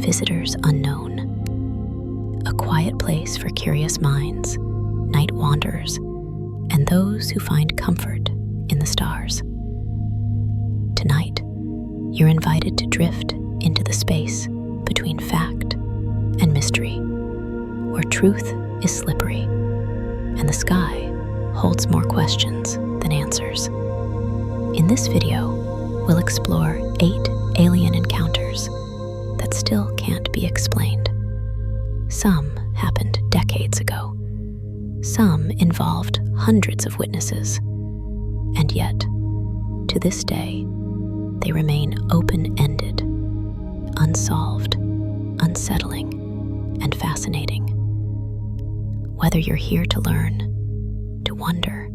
visitors unknown. A quiet place for curious minds, night wanderers, and those who find comfort in the stars. Tonight, you're invited to drift into the space between fact and mystery, where truth is slippery and the sky holds more questions than answers. In this video, we'll explore 8 alien encounters that still can't be explained. Some happened decades ago. Some involved hundreds of witnesses. And yet, to this day, they remain open-ended, unsolved, unsettling, and fascinating. Whether you're here to learn, to wonder,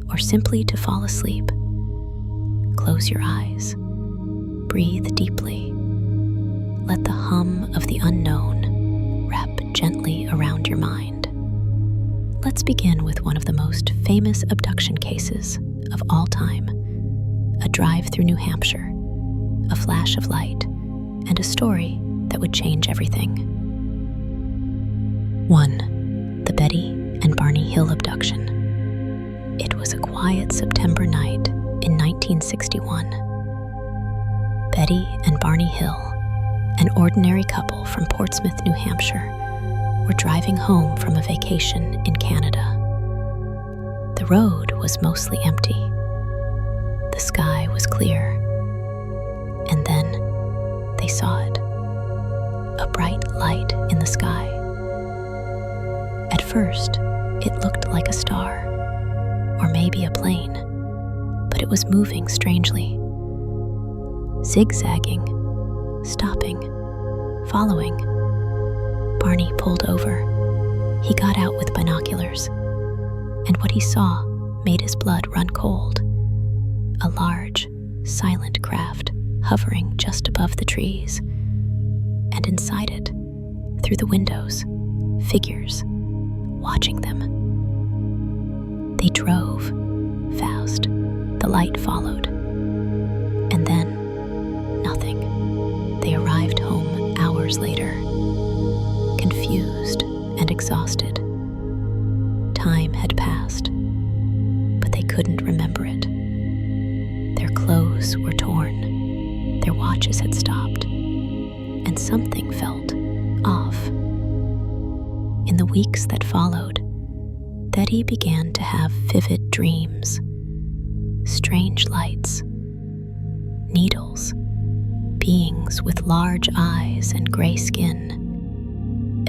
or simply to fall asleep, close your eyes, breathe deeply, let the hum of the unknown wrap gently around your mind. Let's begin with one of the most famous abduction cases of all time, a drive through New Hampshire, a flash of light, and a story that would change everything. 1. The Betty and Barney Hill abduction. It was a quiet September night in 1961. Betty and Barney Hill, an ordinary couple from Portsmouth, New Hampshire, were driving home from a vacation in Canada. The road was mostly empty. The sky was clear. And then they saw it. A bright light in the sky. At first, it looked like a star, or maybe a plane, but it was moving strangely. Zigzagging, stopping, following. Barney pulled over. He got out with binoculars, and what he saw made his blood run cold. A large, silent craft hovering just above the trees, and inside it, through the windows, figures, watching them. They drove, fast, the light followed, and then, nothing. They arrived home hours later, confused and exhausted. Time had passed, but they couldn't remember it. Their clothes were torn, their watches had stopped, and something felt off. In the weeks that followed, Betty began to have vivid dreams, strange lights, needles, beings with large eyes and gray skin.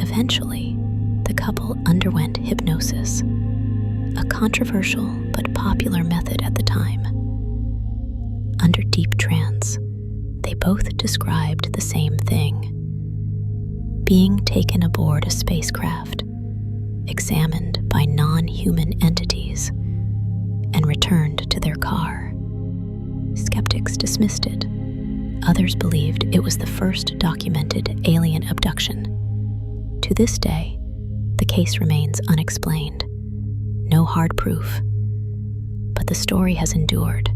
Eventually, the couple underwent hypnosis, a controversial but popular method at the time. Under deep trance, they both described the same thing: being taken aboard a spacecraft, examined by non-human entities, and returned to their car. Skeptics dismissed it. Others believed it was the first documented alien abduction. To this day, the case remains unexplained. No hard proof. But the story has endured,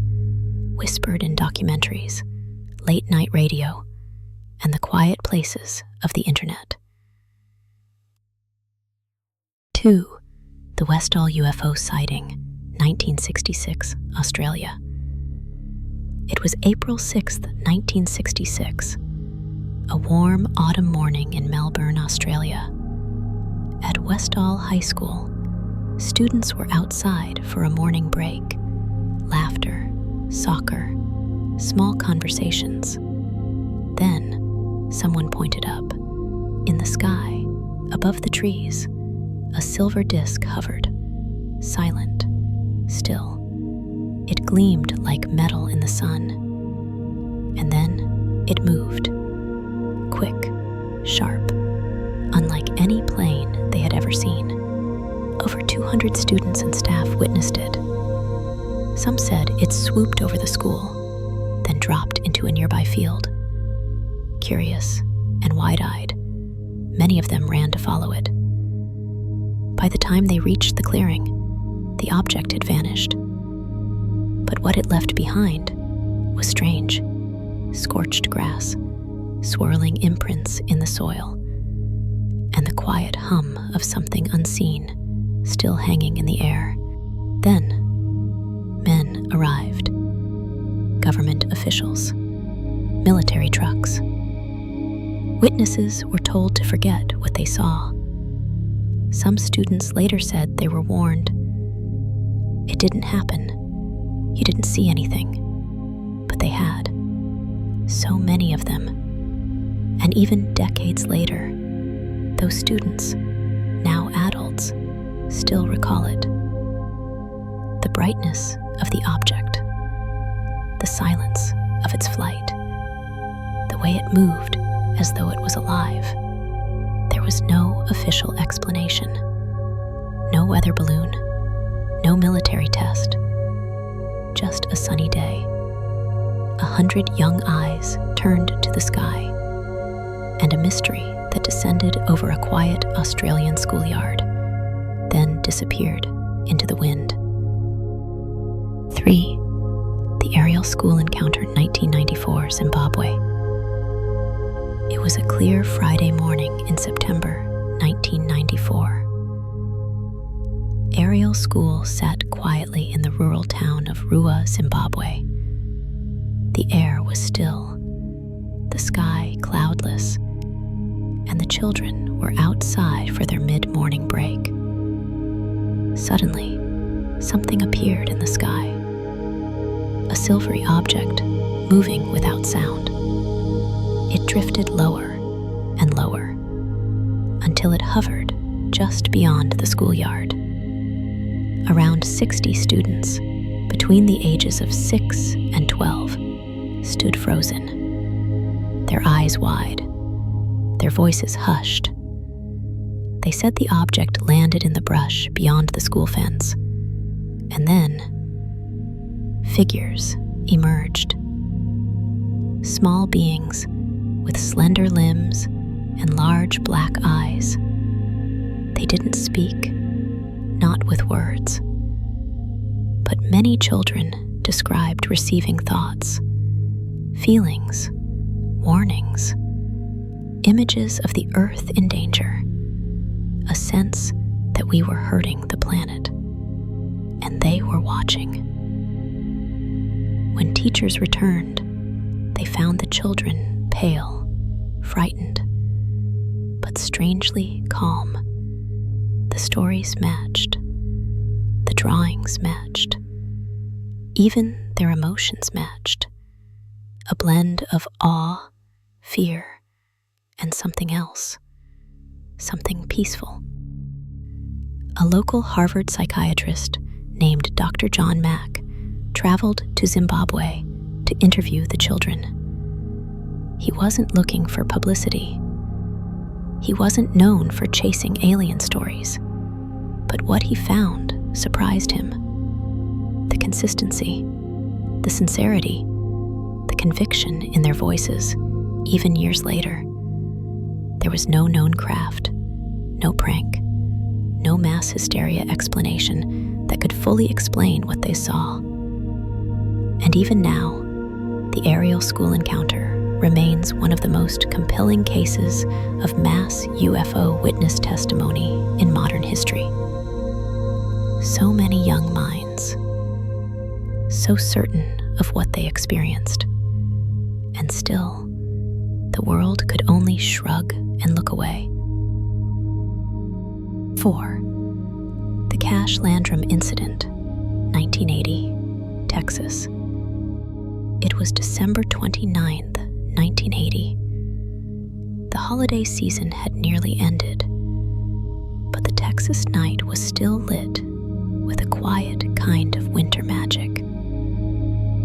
whispered in documentaries, late-night radio, and the quiet places of the internet. 2. The Westall UFO sighting, 1966, Australia. It was April 6, 1966, a warm autumn morning in Melbourne, Australia. At Westall High School, students were outside for a morning break. Laughter, soccer, small conversations. Then, someone pointed up. In the sky, above the trees, a silver disc hovered, silent, still. It gleamed like metal in the sun. And then it moved. Quick, sharp, unlike any plane they had ever seen. Over 200 students and staff witnessed it. Some said it swooped over the school, then dropped into a nearby field. Curious and wide-eyed, many of them ran to follow it. By the time they reached the clearing, the object had vanished. But what it left behind was strange. Scorched grass, swirling imprints in the soil, and the quiet hum of something unseen still hanging in the air. Then, men arrived. Government officials, military trucks. Witnesses were told to forget what they saw. Some students later said they were warned. It didn't happen. You didn't see anything. But they had. So many of them. And even decades later, those students, now adults, still recall it. The brightness of the object, the silence of its flight, the way it moved as though it was alive. There was no official explanation. No weather balloon, no military test. Just a sunny day. 100 young eyes turned to the sky, and a mystery that descended over a quiet Australian schoolyard, then disappeared into the wind. 3. The Ariel school encounter, 1994, Zimbabwe. It was a clear Friday morning in September 1994. Ariel school sat quietly in the rural town of Rua, Zimbabwe. The air was still, the sky cloudless, and the children were outside for their mid-morning break. Suddenly, something appeared in the sky. A silvery object, moving without sound. It drifted lower and lower, until it hovered just beyond the schoolyard. Around 60 students, between the ages of 6 and 12, stood frozen, their eyes wide, their voices hushed. They said the object landed in the brush beyond the school fence, and then figures emerged. Small beings with slender limbs and large black eyes. They didn't speak, not with words. But many children described receiving thoughts, feelings, warnings, images of the earth in danger, a sense that we were hurting the planet, and they were watching. When teachers returned, they found the children pale, frightened, but strangely calm. The stories matched. The drawings matched. Even their emotions matched. A blend of awe, fear, and something else. Something peaceful. A local Harvard psychiatrist named Dr. John Mack traveled to Zimbabwe to interview the children. He wasn't looking for publicity. He wasn't known for chasing alien stories, but what he found surprised him. The consistency, the sincerity, the conviction in their voices, even years later. There was no known craft, no prank, no mass hysteria explanation that could fully explain what they saw. And even now, the Ariel school encounter remains one of the most compelling cases of mass UFO witness testimony in modern history. So many young minds, so certain of what they experienced, and still, the world could only shrug and look away. 4. The Cache Landrum Incident, 1980, Texas. It was December 29th, 1980. The holiday season had nearly ended, but the Texas night was still lit with a quiet kind of winter magic.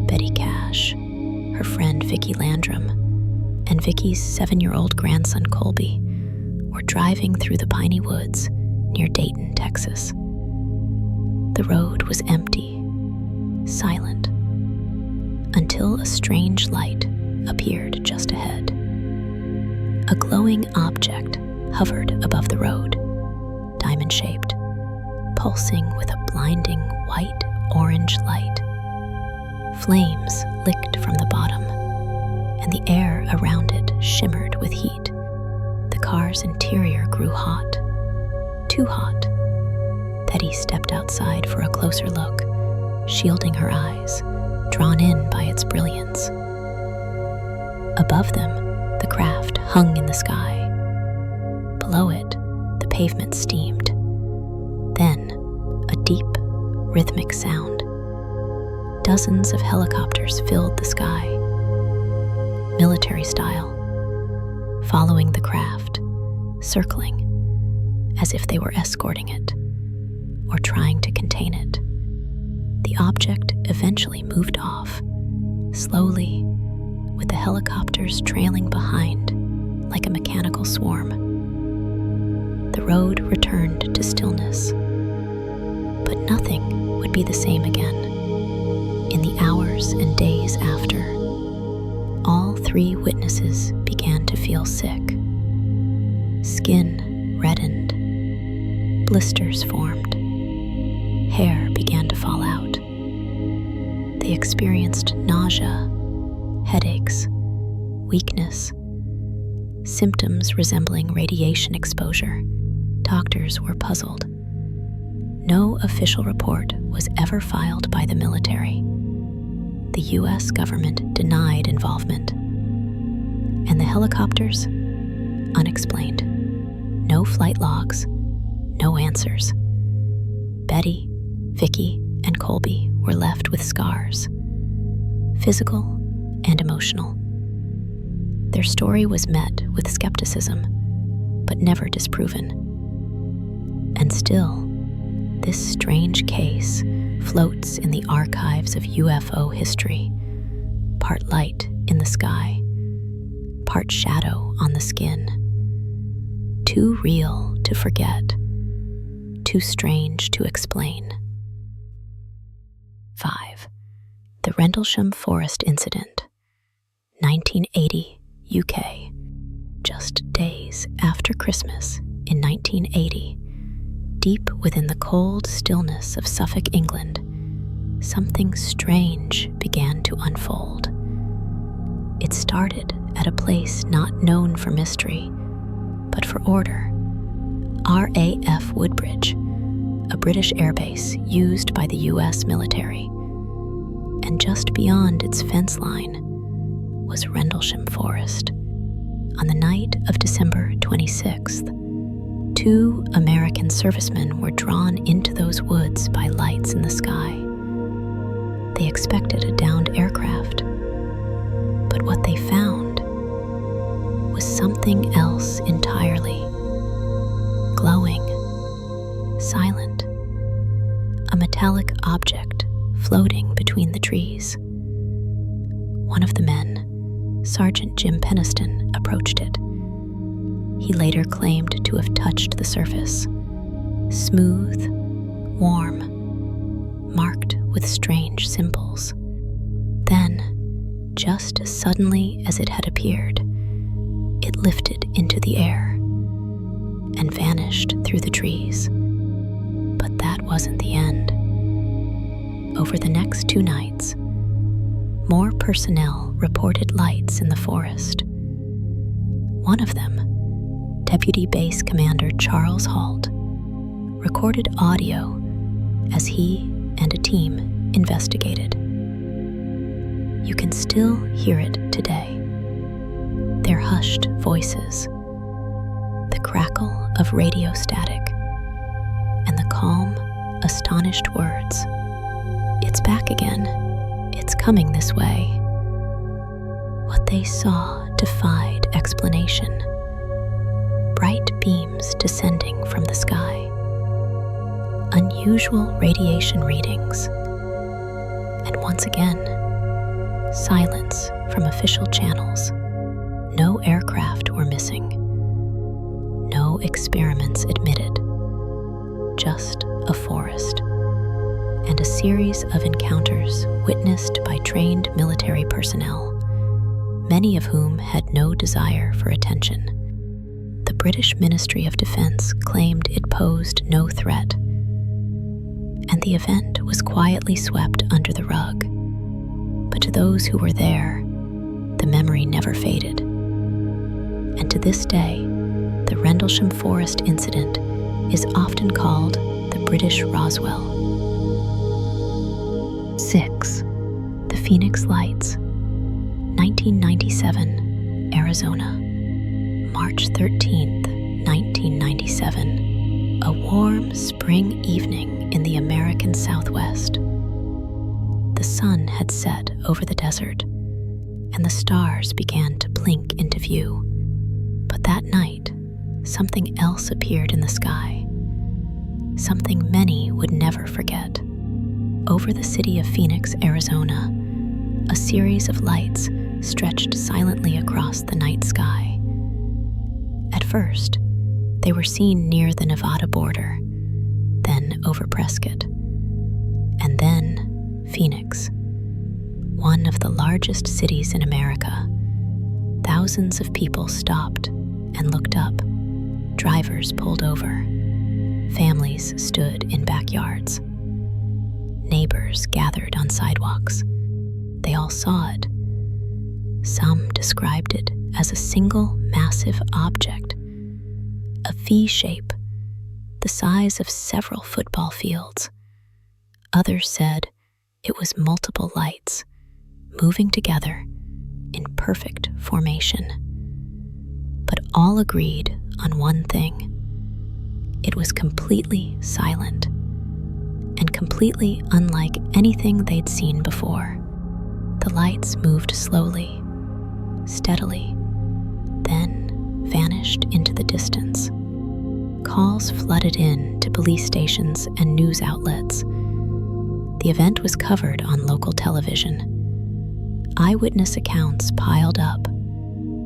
Betty Cash, her friend Vicki Landrum, and Vicki's 7-year-old grandson Colby were driving through the piney woods near Dayton, Texas. The road was empty, silent, until a strange light appeared just ahead. A glowing object hovered above the road, diamond-shaped, pulsing with a blinding white-orange light. Flames licked from the bottom, and the air around it shimmered with heat. The car's interior grew hot, too hot. Teddy stepped outside for a closer look, shielding her eyes, drawn in by its brilliance. Above them, the craft hung in the sky. Below it, the pavement steamed. Then, a deep, rhythmic sound. Dozens of helicopters filled the sky, military style, following the craft, circling, as if they were escorting it, or trying to contain it. The object eventually moved off, slowly, with the helicopters trailing behind like a mechanical swarm. The road returned to stillness, but nothing would be the same again. In the hours and days after, all three witnesses began to feel sick. Skin reddened, blisters formed, hair began to fall out. They experienced nausea, headaches, weakness, symptoms resembling radiation exposure. Doctors were puzzled. No official report was ever filed by the military. The U.S. government denied involvement. And the helicopters? Unexplained. No flight logs, no answers. Betty, Vicky, and Colby were left with scars, physical and emotional. Their story was met with skepticism, but never disproven. And still, this strange case floats in the archives of UFO history, part light in the sky, part shadow on the skin. Too real to forget, too strange to explain. 5. The Rendlesham Forest Incident, 1980, UK. Just days after Christmas in 1980, deep within the cold stillness of Suffolk, England, something strange began to unfold. It started at a place not known for mystery, but for order. RAF Woodbridge, a British airbase used by the US military. And just beyond its fence line was Rendlesham Forest. On the night of December 26th, 2 American servicemen were drawn into those woods by lights in the sky. They expected a downed aircraft, but what they found was something else entirely. Glowing, silent, a metallic object floating between the trees. One of the men, Sergeant Jim Peniston, approached it. He later claimed to have touched the surface. Smooth, warm, marked with strange symbols. Then, just as suddenly as it had appeared, it lifted into the air and vanished through the trees. But that wasn't the end. Over the next 2 nights, more personnel reported lights in the forest. One of them, Deputy Base Commander Charles Halt, recorded audio as he and a team investigated. You can still hear it today. Their hushed voices, the crackle of radio static, and the calm, astonished words. It's back again. It's coming this way. What they saw defied explanation. Bright beams descending from the sky. Unusual radiation readings. And once again, silence from official channels. No aircraft were missing. No experiments admitted. Just a forest. And a series of encounters witnessed by trained military personnel, many of whom had no desire for attention. The British Ministry of Defense claimed it posed no threat, and the event was quietly swept under the rug. But to those who were there, the memory never faded. And to this day, the Rendlesham Forest incident is often called the British Roswell. 6. The Phoenix Lights, 1997, Arizona. March 13th, 1997. A warm spring evening in the American Southwest. The sun had set over the desert, and the stars began to blink into view. But that night, something else appeared in the sky. Something many would never forget. Over the city of Phoenix, Arizona, a series of lights stretched silently across the night sky. At first, they were seen near the Nevada border, then over Prescott, and then Phoenix, one of the largest cities in America. Thousands of people stopped and looked up. Drivers pulled over. Families stood in backyards. Neighbors gathered on sidewalks. They all saw it. Some described it as a single massive object, a V shape, the size of several football fields. Others said it was multiple lights moving together in perfect formation. But all agreed on one thing. It was completely silent and completely unlike anything they'd seen before. The lights moved slowly, steadily, then vanished into the distance. Calls flooded in to police stations and news outlets. The event was covered on local television. Eyewitness accounts piled up.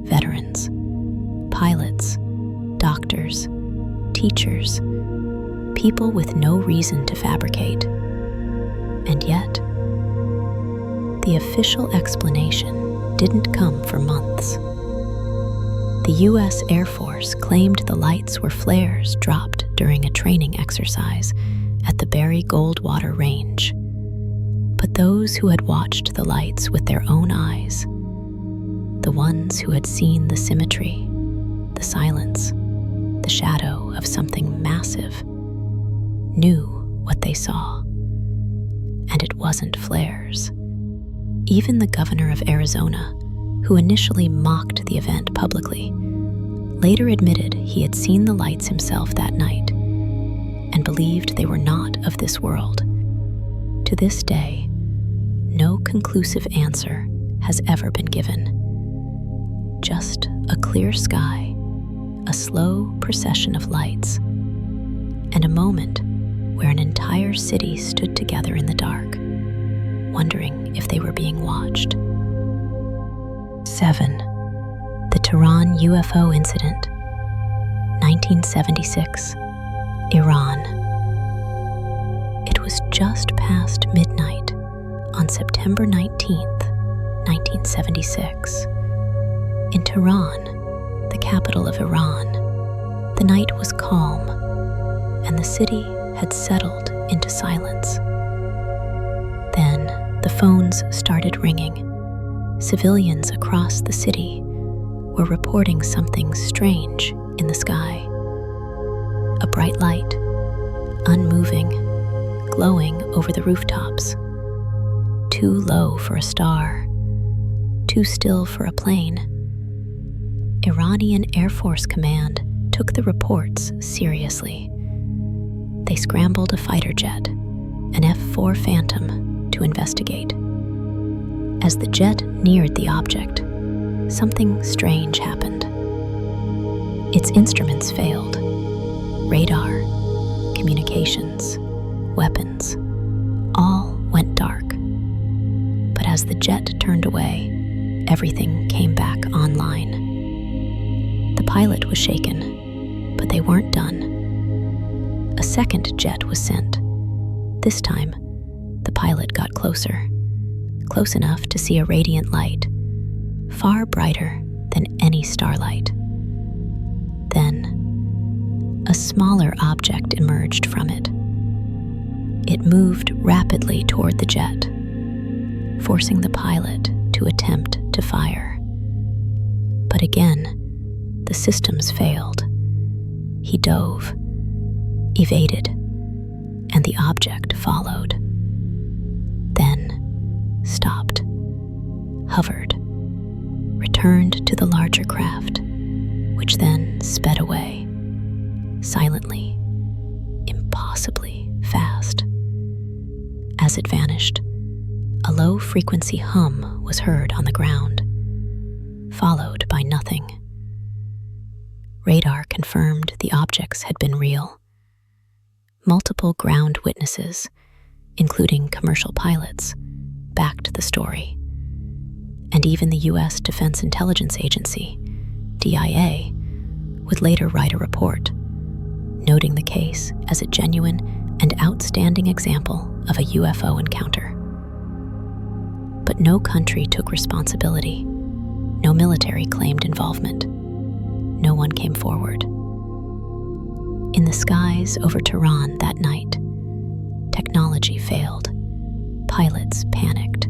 Veterans, pilots, doctors, teachers, people with no reason to fabricate. And yet, the official explanation didn't come for months. The U.S. Air Force claimed the lights were flares dropped during a training exercise at the Barry Goldwater Range. But those who had watched the lights with their own eyes, the ones who had seen the symmetry, the silence, the shadow of something massive, knew what they saw. And it wasn't flares. Even the governor of Arizona, who initially mocked the event publicly, later admitted he had seen the lights himself that night and believed they were not of this world. To this day, no conclusive answer has ever been given. Just a clear sky, a slow procession of lights, and a moment where an entire city stood together in the dark, wondering if they were being watched. 7. The Tehran UFO incident, 1976, Iran. It was just past midnight on September 19th, 1976. In Tehran, the capital of Iran, the night was calm, and the city had settled into silence. Then the phones started ringing. Civilians across the city were reporting something strange in the sky. A bright light, unmoving, glowing over the rooftops. Too low for a star, too still for a plane. Iranian Air Force Command took the reports seriously. They scrambled a fighter jet, an F-4 Phantom, to investigate. As the jet neared the object, something strange happened. Its instruments failed. Radar, communications, weapons, all went dark. But as the jet turned away, everything came back online. The pilot was shaken, but they weren't done. A second jet was sent. This time, the pilot got closer, close enough to see a radiant light, far brighter than any starlight. Then, a smaller object emerged from it. It moved rapidly toward the jet, forcing the pilot to attempt to fire. But again, the systems failed. He dove, evaded, and the object followed. Then stopped, hovered, returned to the larger craft, which then sped away, silently, impossibly fast. As it vanished, a low-frequency hum was heard on the ground, followed by nothing. Radar confirmed the objects had been real. Multiple ground witnesses, including commercial pilots, backed the story. And even the U.S. Defense Intelligence Agency, DIA, would later write a report, noting the case as a genuine and outstanding example of a UFO encounter. But no country took responsibility. No military claimed involvement. No one came forward. In the skies over Tehran that night, technology failed, pilots panicked,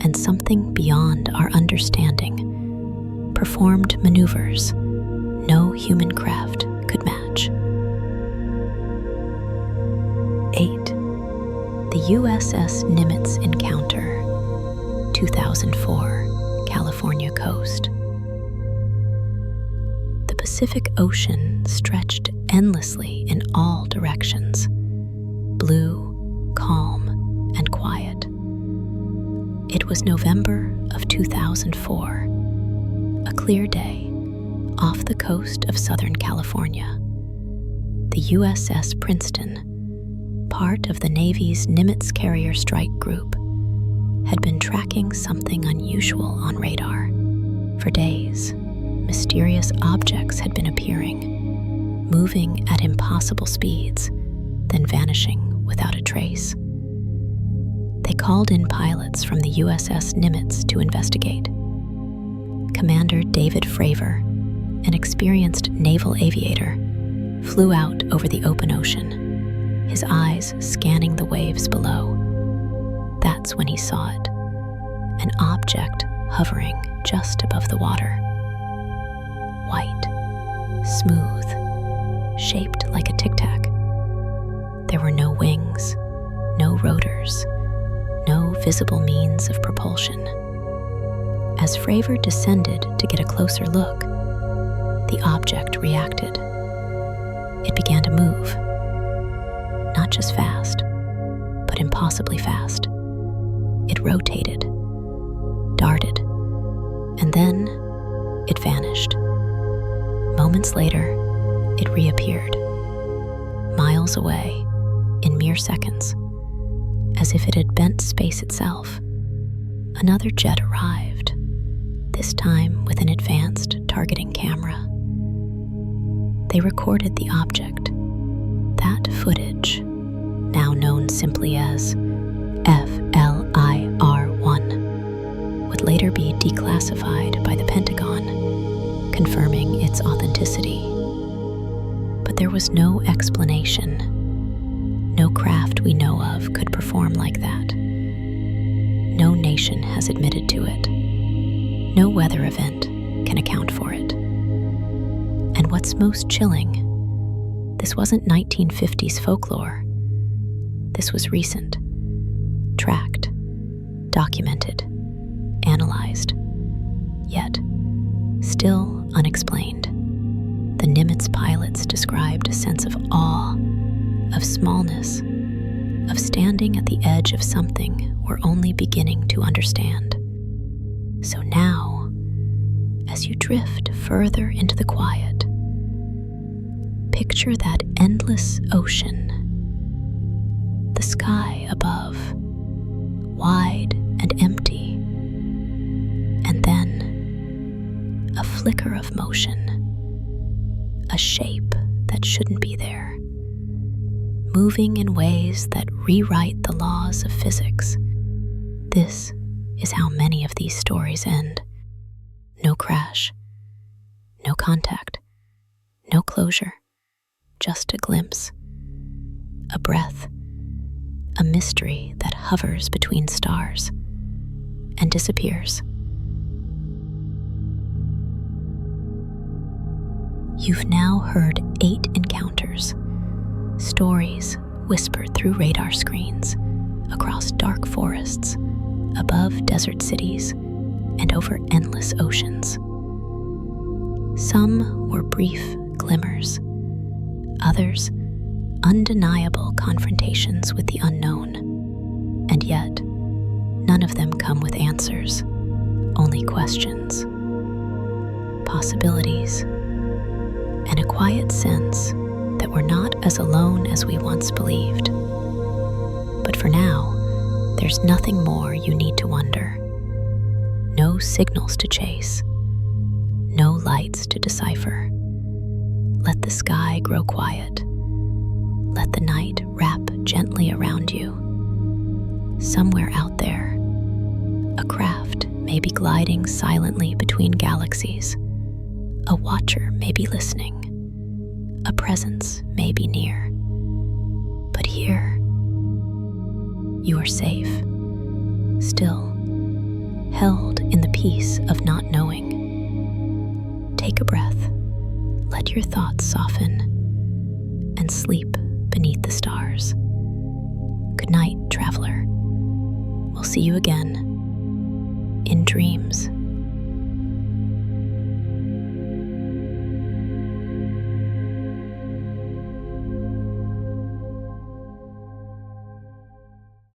and something beyond our understanding performed maneuvers no human craft could match. 8. The USS Nimitz encounter, 2004, California coast. The Pacific Ocean stretched endlessly in all directions, blue, calm, and quiet. It was November of 2004, a clear day off the coast of Southern California. The USS Princeton, part of the Navy's Nimitz carrier strike group, had been tracking something unusual on radar. For days, mysterious objects had been appearing, moving at impossible speeds, then vanishing without a trace. They called in pilots from the USS Nimitz to investigate. Commander David Fravor, an experienced naval aviator, flew out over the open ocean, his eyes scanning the waves below. That's when he saw it, an object hovering just above the water. White, smooth, shaped like a tic-tac. There were no wings, no rotors, no visible means of propulsion. As Fravor descended to get a closer look, the object reacted. It began to move. Not just fast, but impossibly fast. It rotated, darted, and then it vanished. Moments later, it reappeared, miles away, in mere seconds, as if it had bent space itself. Another jet arrived, this time with an advanced targeting camera. They recorded the object. That footage, now known simply as FLIR-1, would later be declassified by the Pentagon, confirming its authenticity. But there was no explanation. No craft we know of could perform like that. No nation has admitted to it. No weather event can account for it. And what's most chilling, this wasn't 1950s folklore. This was recent, tracked, documented, analyzed, yet still unexplained. The Nimitz pilots described a sense of awe, of smallness, of standing at the edge of something we're only beginning to understand. So now, as you drift further into the quiet, picture that endless ocean, the sky above, wide and empty, and then a flicker of motion, a shape that shouldn't be there, moving in ways that rewrite the laws of physics. This is how many of these stories end. No crash, no contact, no closure, just a glimpse, a breath, a mystery that hovers between stars and disappears. You've now heard 8 encounters, stories whispered through radar screens, across dark forests, above desert cities, and over endless oceans. Some were brief glimmers, others undeniable confrontations with the unknown, and yet none of them come with answers, only questions, possibilities, and a quiet sense that we're not as alone as we once believed. But for now, there's nothing more you need to wonder. No signals to chase, no lights to decipher. Let the sky grow quiet. Let the night wrap gently around you. Somewhere out there, a craft may be gliding silently between galaxies. A watcher may be listening. A presence may be near. But here, you are safe, still, held in the peace of not knowing. Take a breath, let your thoughts soften, and sleep beneath the stars. Good night, traveler. We'll see you again in dreams.